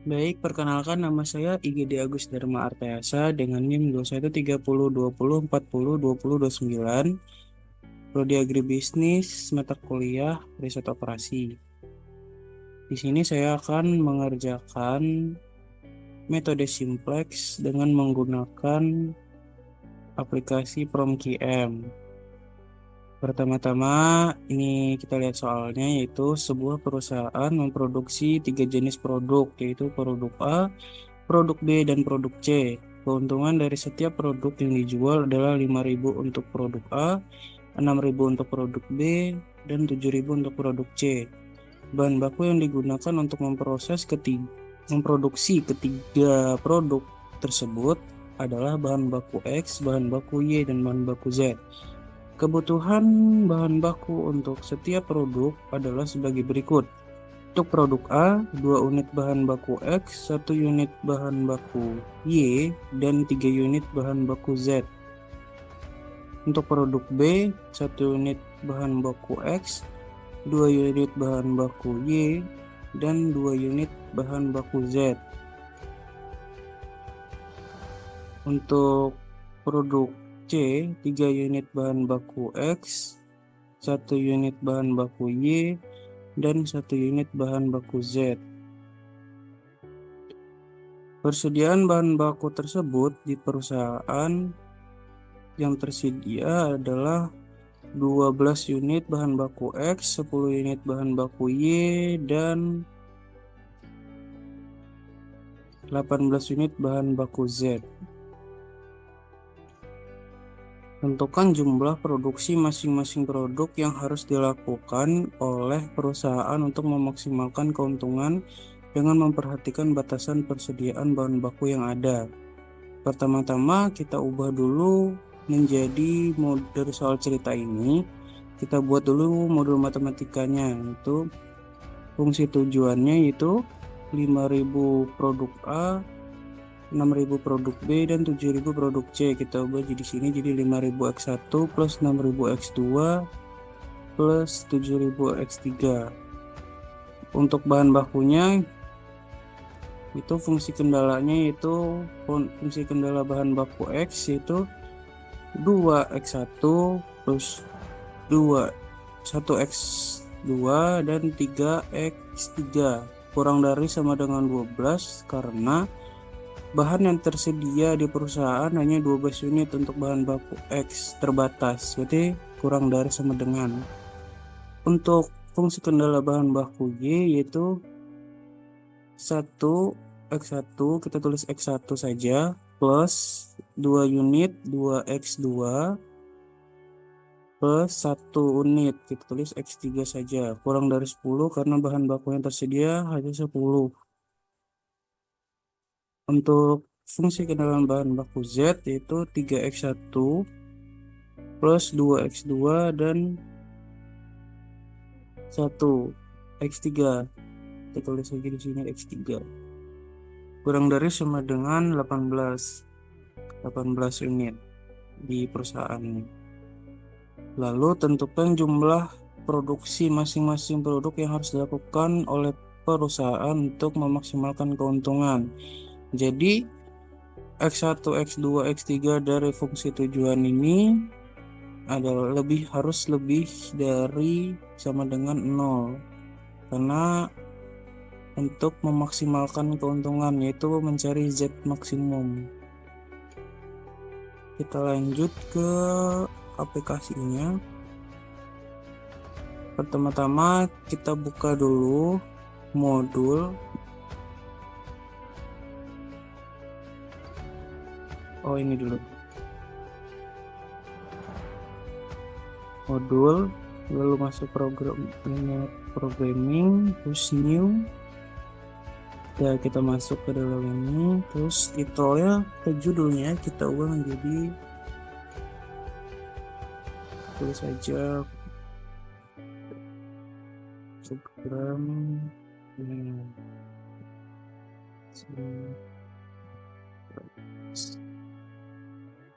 Baik, perkenalkan nama saya IGD Agus Dharma Artayasa dengan NIM 213020402029, Prodi Agribisnis, mata kuliah Riset Operasi. Di sini saya akan mengerjakan metode simplex dengan menggunakan aplikasi PromQM. Pertama-tama, ini kita lihat soalnya, yaitu sebuah perusahaan memproduksi tiga jenis produk, yaitu produk A, produk B, dan produk C. Keuntungan dari setiap produk yang dijual adalah 5.000 untuk produk A, 6.000 untuk produk B, dan 7.000 untuk produk C. Bahan baku yang digunakan untuk memproduksi ketiga produk tersebut adalah bahan baku X, bahan baku Y, dan bahan baku Z. Kebutuhan bahan baku untuk setiap produk adalah sebagai berikut. Untuk produk A, 2 unit bahan baku X, 1 unit bahan baku Y, dan 3 unit bahan baku Z. Untuk produk B, 1 unit bahan baku X, 2 unit bahan baku Y, dan 2 unit bahan baku Z. Untuk produk C, 3 unit bahan baku X, 1 unit bahan baku Y, dan 1 unit bahan baku Z. Persediaan bahan baku tersebut di perusahaan yang tersedia adalah 12 unit bahan baku X, 10 unit bahan baku Y, dan 18 unit bahan baku Z. Tentukan jumlah produksi masing-masing produk yang harus dilakukan oleh perusahaan untuk memaksimalkan keuntungan dengan memperhatikan batasan persediaan bahan baku yang ada. Pertama-tama kita ubah dulu menjadi dari soal cerita ini. Kita buat dulu modul matematikanya, yaitu fungsi tujuannya yaitu 5.000 produk A, 6.000 produk B, dan 7.000 produk C. Kita ubah di sini jadi 5.000 X1 plus 6.000 X2 plus 7.000 X3. Untuk bahan bakunya itu fungsi kendalanya yaitu fungsi kendala bahan baku X yaitu 2x1 plus 2 1x2 dan 3x3 kurang dari sama dengan 12 karena bahan yang tersedia di perusahaan hanya 12 unit untuk bahan baku X terbatas, berarti kurang dari sama dengan. Untuk fungsi kendala bahan baku Y yaitu 1x1, kita tulis x1 saja, plus 2 unit 2x2 plus 1 unit, kita tulis x3 saja, kurang dari 10 karena bahan baku yang tersedia hanya 10. Untuk fungsi kenalan bahan baku Z yaitu 3x1 plus 2x2 dan 1x3. Kita tulis lagi di sini x3. Kurang dari sama dengan 18 unit di perusahaan ini. Lalu tentukan jumlah produksi masing-masing produk yang harus dilakukan oleh perusahaan untuk memaksimalkan keuntungan. Jadi X1, X2, X3 dari fungsi tujuan ini adalah harus lebih dari sama dengan 0. Karena untuk memaksimalkan keuntungan yaitu mencari Z maksimum. Kita lanjut ke aplikasinya. Pertama-tama kita buka dulu modul. Oh, ini dulu. Modul, lalu masuk programming, terus new. Ya, kita masuk ke dalam ini, terus titelnya ke judulnya kita ubah menjadi, tulis saja program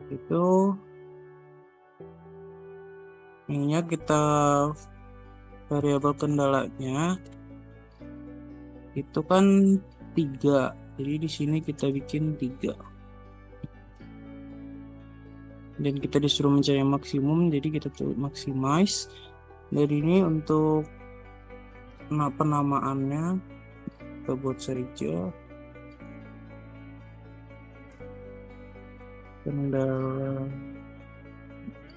itu. Ingat kita variabel kendalanya itu kan 3. Jadi di sini kita bikin 3. Dan kita disuruh mencari maksimum, jadi kita tulis maximize. Dan ini untuk penamaannya kita buat saja kendala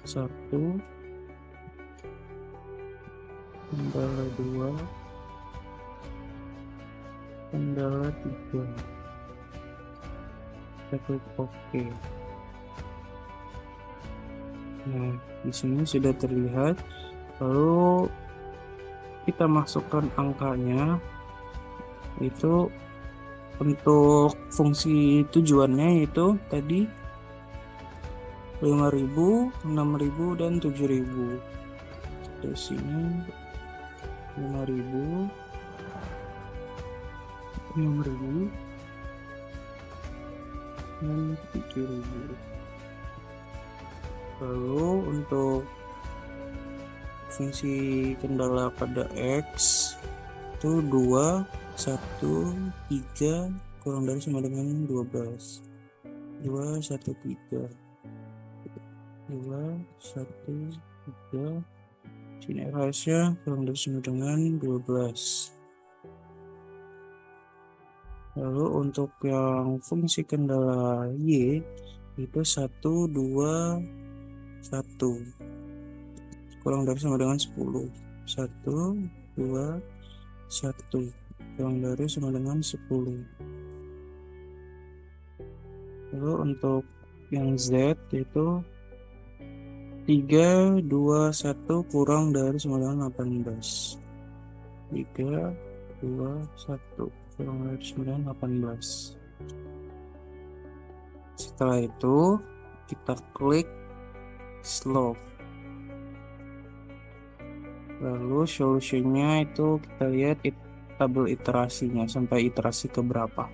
1, kendala 2, kendala 3. Kita klik OK. Nah, di sini sudah terlihat. Lalu kita masukkan angkanya. Itu untuk fungsi tujuannya itu tadi 5.000, 6.000, dan 7.000. Di sini 5.000, 6.000, dan 7.000. Lalu untuk fungsi kendala pada X itu 2, 1, 3 kurang dari sama dengan 12. 2, 1, 3. 2, 1, 3. Sini RHS-nya kurang dari sama dengan 12. Lalu untuk yang fungsi kendala Y itu 1, 2, 1 kurang dari sama dengan 10. 1, 2, 1 kurang dari sama dengan 10. Lalu untuk yang Z itu 3, 2, 1 kurang dari sama dengan 18. 3, 2, 1 kurang dari sama dengan 18. Setelah itu kita klik slope. Lalu solusinya itu kita lihat tabel iterasinya sampai iterasi ke berapa.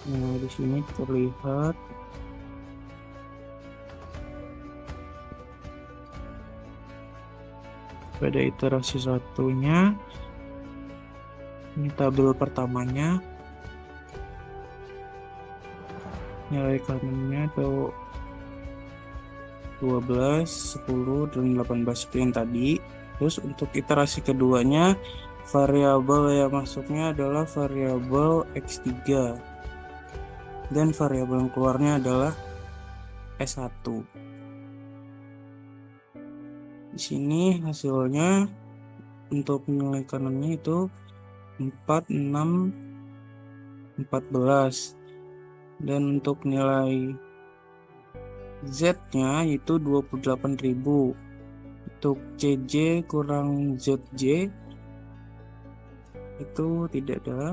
Nah, di sini terlihat pada iterasi satunya, ini tabel pertamanya, nilai kanannya atau 12, 10, dan 18 seperti yang tadi. Terus untuk iterasi keduanya, variabel yang masuknya adalah variabel X3 dan variabel yang keluarnya adalah S1. Di sini hasilnya untuk nilai kanannya itu 4, 6, 14, dan untuk nilai Z-nya itu 28.000. Untuk CJ kurang ZJ itu tidak ada.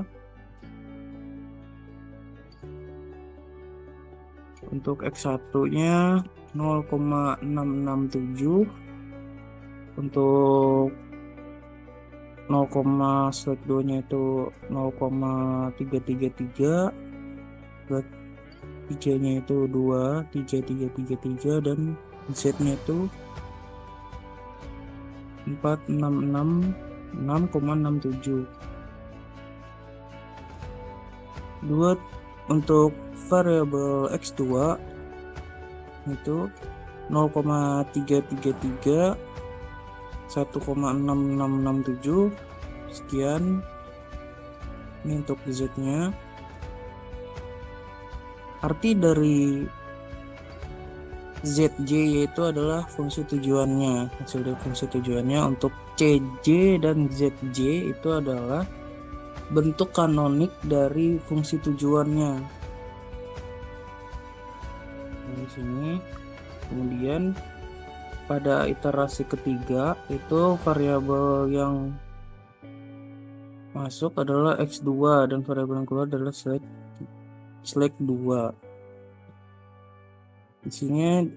Untuk X1-nya 0,667. Untuk 0,2-nya itu 0,333. Buat 3-nya itu 2, 3, 3, 3, 3, dan Z-nya itu 466,667. Buat untuk variabel X2 itu 0,333, 1,6667 sekian. Ini untuk Z-nya. Arti dari ZJ yaitu adalah fungsi tujuannya. Hasil dari fungsi tujuannya. Untuk CJ dan ZJ itu adalah bentuk kanonik dari fungsi tujuannya. Nah, di sini kemudian pada iterasi ketiga itu variabel yang masuk adalah X2 dan variabel yang keluar adalah select 2. Di sini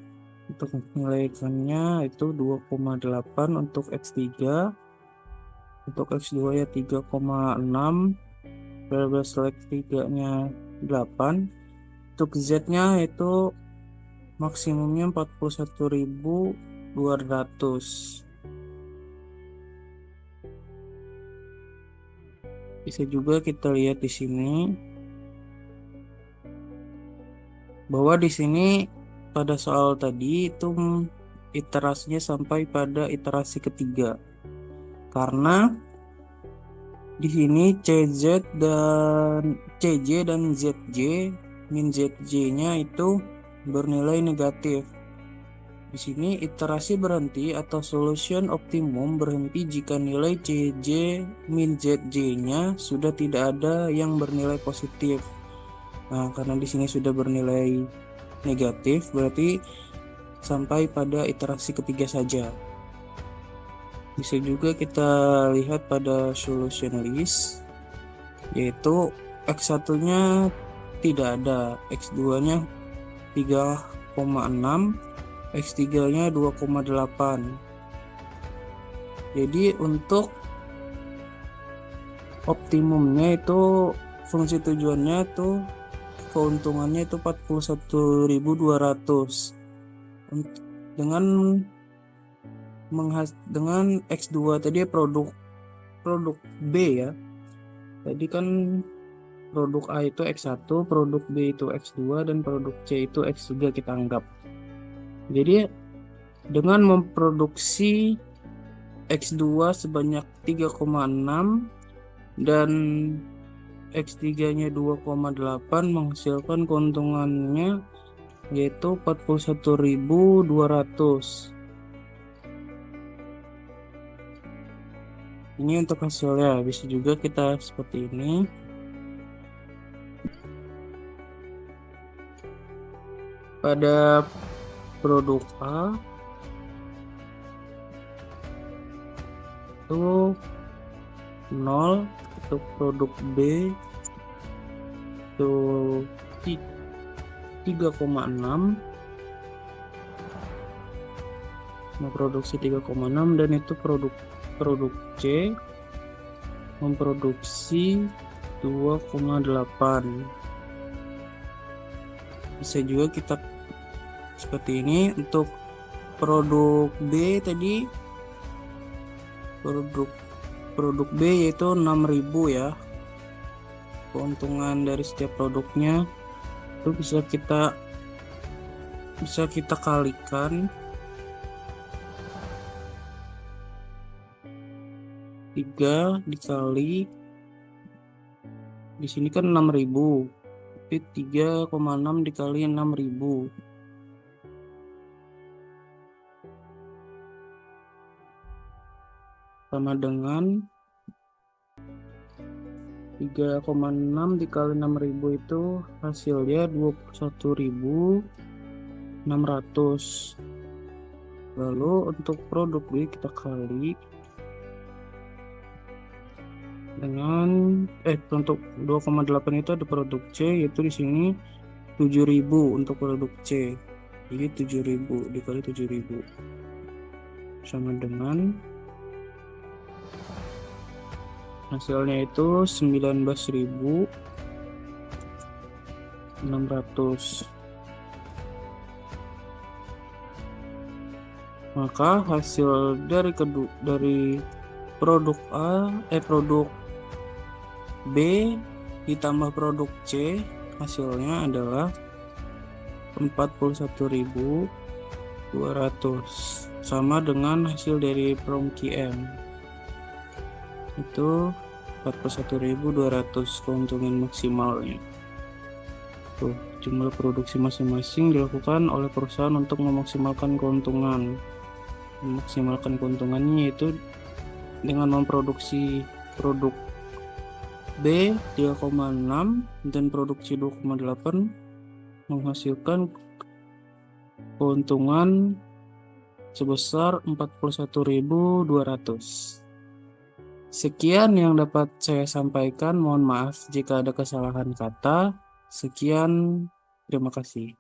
untuk nilai ikannya itu 2,8 untuk X3. Untuk X2 ya 3,6. Variabel select 3-nya 8. Untuk Z-nya itu maksimumnya 41.200. Bisa juga kita lihat di sini bahwa di sini pada soal tadi itu iterasinya sampai pada iterasi ketiga. Karena di sini CJ dan ZJ, min ZJ-nya itu bernilai negatif. Di sini iterasi berhenti atau solution optimum berhenti jika nilai CJ min ZJ-nya sudah tidak ada yang bernilai positif. Nah, karena di sini sudah bernilai negatif, berarti sampai pada iterasi ketiga saja. Bisa juga kita lihat pada solution list, yaitu X1-nya tidak ada, X2-nya 3,6, X3-nya 2,8. Jadi untuk optimumnya itu fungsi tujuannya itu keuntungannya itu 41.200 dengan X2 tadi produk B ya. Tadi kan produk A itu X1, produk B itu X2, dan produk C itu X3 kita anggap. Jadi dengan memproduksi X2 sebanyak 3,6 dan X3-nya 2,8 menghasilkan keuntungannya yaitu 41.200. Ini untuk hasilnya. Bisa juga kita seperti ini. Pada produk A itu 0, untuk produk B itu 3,6, memproduksi 3,6, dan itu produk C memproduksi 2,8. Bisa juga kita seperti ini. Untuk produk B tadi, produk B yaitu 6.000 ya. Keuntungan dari setiap produknya itu bisa kita kalikan 3 dikali, di sini kan 6.000, tapi 3,6 dikali 6.000 sama dengan 3,6 dikali 6.000 itu hasilnya 21.600. Lalu untuk produk B kita kali dengan untuk 2,8 itu ada produk C, yaitu di sini 7.000 untuk produk C. Jadi 7.000 dikali 7.000 sama dengan hasilnya itu 19.600. Maka hasil dari produk produk B ditambah produk C hasilnya adalah 41.200 sama dengan hasil dari Promki M itu 41.200 keuntungan maksimalnya. Tuh, jumlah produksi masing-masing dilakukan oleh perusahaan untuk memaksimalkan keuntungan. Memaksimalkan keuntungannya yaitu dengan memproduksi produk B 3,6 dan produksi 2,8 menghasilkan keuntungan sebesar 41.200. Sekian yang dapat saya sampaikan. Mohon maaf jika ada kesalahan kata. Sekian, terima kasih.